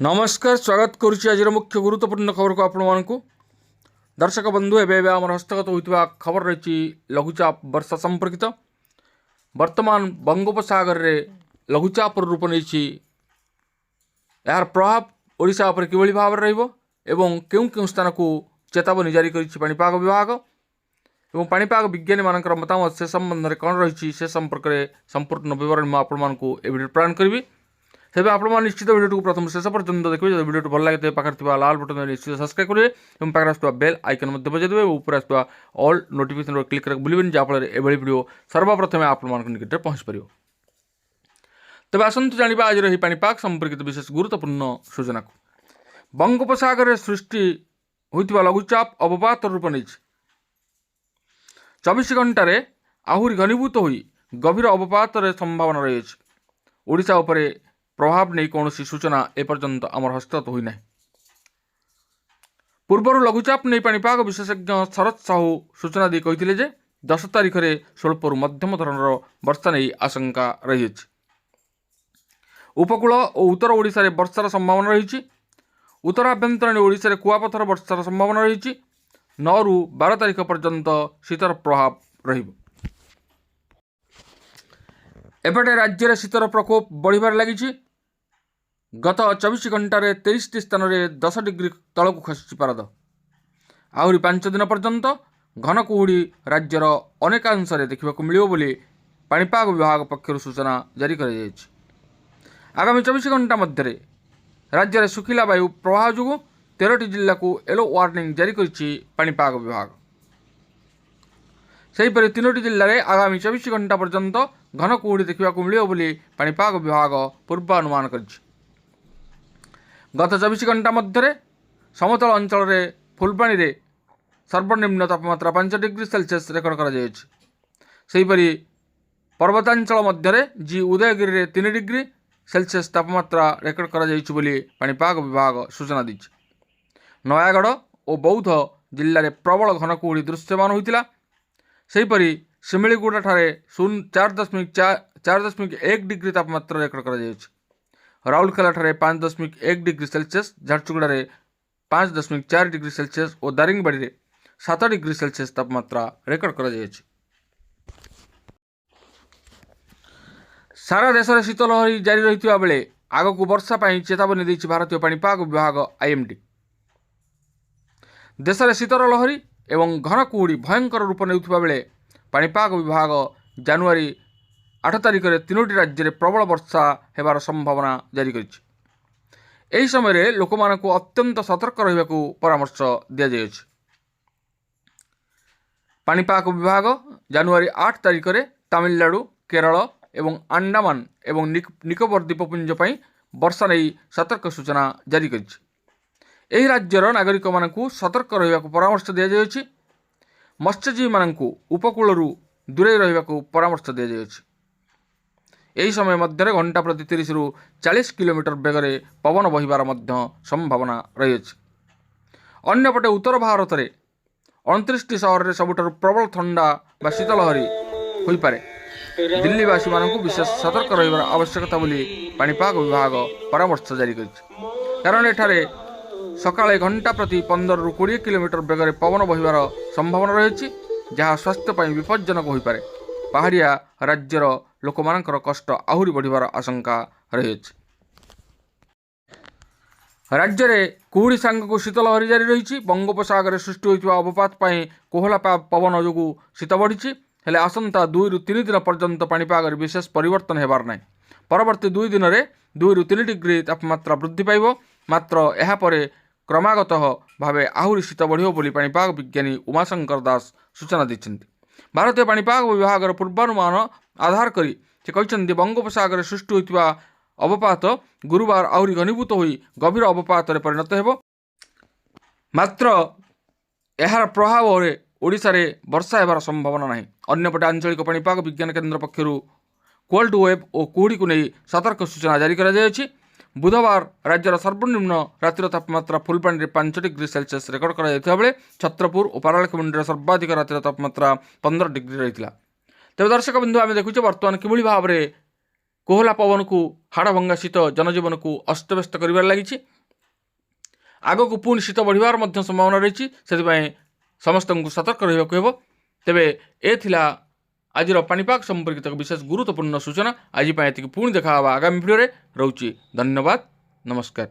नमस्कार स्वागत करुच्ची आज मुख्य गुरुत्वपूर्ण खबर को आपण मानकु दर्शक बंधु एवं आम हस्तगत होता खबर रही लघुचाप वर्षा संपर्कित वर्तमान बंगोपसागर रे लघुचाप रूप नहीं यार प्रभाव ओडिशा पर किभली भाव रहिबो एवं केउं केउं स्थान को चेतावनी जारी करिछि पाणीपाग विभाग एवं पाणीपाग विज्ञानी मानकर मतामत से संबंध में कौन रही से संपर्क में संपूर्ण विवरण मैं आपण मानकु ए वीडियो प्रदान करी तेज आप निश्चित वीडियो प्रथम शेष पर्यटन देखिए जो वीडियो भल लगे पाखे लाल बटन निश्चित सब्सक्राइब करेंगे और पाखे आसुवा बेल आइकन बजाइदेवे और ऊपर आसुवा ऑल नोटिफिकेशन क्लिक कर भूलें जहाँफल एभली वीडियो सर्वप्रथम आप निकट पहुँच पार। तेज आसतु जाना आज रही पाणीपाग संपर्कित विशेष गुरुत्वपूर्ण सूचना को बंगोपसागर में सृष्टि होता लघुचाप अवपात रूप नहीं 24 घंटे आहरी घनीभूत हो गभीर अवपात संभावना रही है। ओडिशा उपरे प्रभाव नहीं कौन सूचना एपर्यंत आमर हस्तगत होना। पूर्वर लघुचाप नहीं पाणीपाग विशेषज्ञ शरद साहू सूचना दी कही 10 तारिख में स्वल्परू मध्यम धरणर वर्षा नहीं आशंका रही। उपकूल और उत्तर ओडिशा रे वर्षार संभावना रही। उत्तर आभ्यंतरीण ओडिशा रे कुआपथर वर्षार संभावना रही। 9 ରୁ 12 तारिख पर्यंत शीतर प्रभाव रहिबो। एपटे राज्य में शीतर प्रकोप बढ़िबार लगी। गत 24 घंटे 23 स्थान में 10 डिग्री तलक खसी पारद। आहरी 5 दिन पर्यंत घन कुहुड़ी राज्यर अनेकांश देखा मिलिବ ବୋଲି पाणीपाग विभाग पक्षर सूचना जारी कर आगामी 24 घंटा मध्य राज्य में सुखिला वायु प्रवाह जो 13टी जिला को येलो वार्निंग जारी करिछि पाणीपाग विभाग। सेहीपरि 3टी जिले में आगामी 24 घंटा पर्यंत घन कुहुड़ी देखा मिलिବ ବୋଲି पाणीपाग विभाग पूर्वानुमान करिछि। गत 24 घंटा मध्य समतल अंचल में फुलबाणी रे सर्वनिम्न तापमात्रा 5 डिग्री सेल्सियस रेकर्ड कर पर्वतांचल मध्य जी उदयगिरी रे 3 डिग्री सेल्सियस तापमात्रा रेकर्ड कर पाणीपाग विभाग सूचना दी। नयागढ़ और बौद्ध जिले में प्रबल घन कुहुड़ी दृश्यमान होता। सेहीपरि शिमिलीगुड़ा ठारे 4.1 डिग्री तापमात्रा रेकर्ड कर राउरकेला ठारे 5.1 डिग्री सेल्सियस, झारसुगुड़ा रे 5.4 डिग्री सेल्सियस और दारिंगबाड़ी रे 7 डिग्री सेल्सियस तापमात्रा रेकर्ड कर सारा देश में शीतलहरी जारी रही बेले आग को वर्षा पाई चेतावनी देछि भारतीय पाणीपाग विभाग आईएमडी। देश में शीतल लहरी एवं घन कुहुड़ी भयंकर रूप नेउथिबा बेले पाणीपाग विभाग जनवरी 8 तारिख में 3टी राज्य में प्रबल वर्षा होबार संभावना जारी करिछि। एही समय लोक मानकु अत्यंत सतर्क रहिबाकु परामर्श दिया जायछि। पाणीपाग विभाग जनवरी 8 तारिख में तमिलनाडु, केरल एवं अंडमान एवं निकोबर द्वीपपुंज पर वर्षा नहीं सतर्क सूचना जारी करिछि। एही राज्यर नागरिक मानकु सतर्क रहिबाकु परामर्श दिया जायछि। मत्स्यजीवी मानकु उपकूलरू दूरे रहिबाकु परामर्श दिया जायछि। यही समय मध्य घंटा प्रति 30 ରୁ 40 किलोमीटर बेगरे पवन बहिबार संभावना रही। अन्यपटे उत्तर भारत में 29टी सहर में सबुठारु प्रबल ठंडा व शीतलहरी हो पारे। दिल्लीवासी मानकु विशेष सतर्क रहिबार आवश्यकता बोली पाणीपाग विभाग परामर्श जारी करिछि। कारण एठारे सकाळे घंटा प्रति 15 ରୁ 20 किलोमीटर बेगरे पवन बहिबार संभावना रही, जहाँ स्वास्थ्य पर विपज्जनक हो पारे। पहाड़िया राज्यर लोक मानकर कष्ट आहरी बढ़िबार आशंका रही। राज्य में कुहुड़ी सांग को शीतलहरी जारी रही। बंगोपसागर सृष्टि होता अवपात कोहला पवन जो शीत बढ़ी हेले आसंता 2 ରୁ 3 दिन पर्यंत पाणीपाग विशेष परिवर्तन होबार ना। परवर्ती 2 दिन में 2 ରୁ 3 डिग्री तापमात्रा वृद्धि पाइब। मात्र यापर क्रमागत भाव आहरी शीत बढ़ियो बोली पाणीपाग विज्ञानी उमाशंकर दास सूचना दैछन्ति। भारतीय पाणीपाग विभाग पूर्वानुमान आधार करी से कहते बंगोपसागर सृष्टि होता अवपात गुरुवार आहरी घनीभूत हो गभीर अवपात परिणत हो। मात्र यार प्रभाव में ओडिशा रे वर्षा होबार संभावना नहीं। अन्यपटे आंचलिक पाणीपाग विज्ञान केन्द्र पक्षर कोल्ड वेव और कुहुड़ी को नहीं सतर्क सूचना जारी कर बुधवार राज्यर सर्वनिम्न रातिर तापमात्रा फुलबाणी में 5 डिग्री सेल्सियस रेकर्ड कर छत्रपुर और पारालाखेमुंडी सर्वाधिक रातिर तापमात्रा 15 डिग्री रही। तेज दर्शक बंधु आम देखुचे बर्तमान किभली भाव में କୋହଲା ପବନକୁ ହାଡ଼ଭଙ୍ଗା ଶୀତ ଜନଜୀବନକୁ ଅସ୍ତବ୍ୟସ୍ତ କରିବାରେ ଲାଗିଛି। ଆଗକୁ ପୁଣି ଶୀତ ବଢ଼ିବାର ମଧ୍ୟ ସମ୍ଭାବନା ରହିଛି। ସେଥିପାଇଁ ସମସ୍ତଙ୍କୁ ସତର୍କ ରହିବାକୁ ହେବ। ତେବେ ଏ ଥିଲା ଆଜିର ପାଣିପାଗ ସମ୍ପର୍କିତ ବିଶେଷ ଗୁରୁତ୍ୱପୂର୍ଣ୍ଣ ସୂଚନା। ଆଜି ପାଇଁ ଏତିକି, ପୁଣି ଦେଖା ହେବା ଆଗାମୀ ଭିଡ଼ିଓରେ। ରହୁଛି, ଧନ୍ୟବାଦ, ନମସ୍କାର।